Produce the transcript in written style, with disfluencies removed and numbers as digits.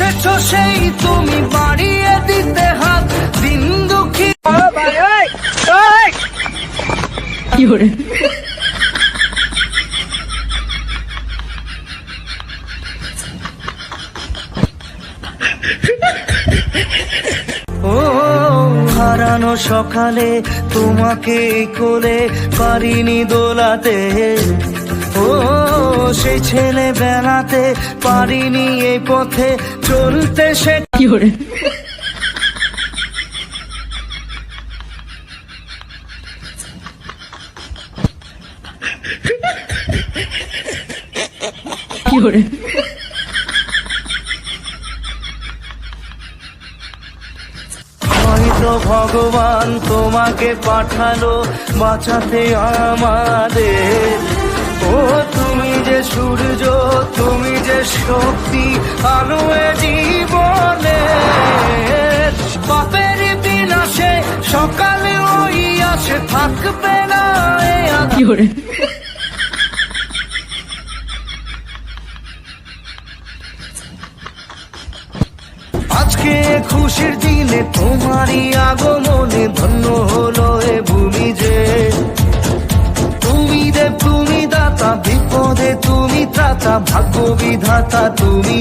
এসেছো সেই তুমি বাড়িয়ে দিতে হাত, দিন দুঃখী ও হারানো সকালে তোমাকে কোলে পারিনি দোলাতে, ও সেই ছেলে বেলাতে পারিনি এই পথে চলতে, সে কি করে কি করে হয়তো ভগবান তোমাকে পাঠালো বাঁচাতে আমাদের, ও তুমি যে সূর্য, তুমি যে শক্তি, আলো এ জীবনে। পাপের বিনাশে সকালে ওই আসে, থাকবে না এ কি করে আজকে খুশির দিনে তোমারই আগমনে ধন্য হলো এ ভূমি যে, তুমি দেব তুমি দাতা, বিপদে তুমি ত্রাতা, ভাগ্য বিধাতা তুমি।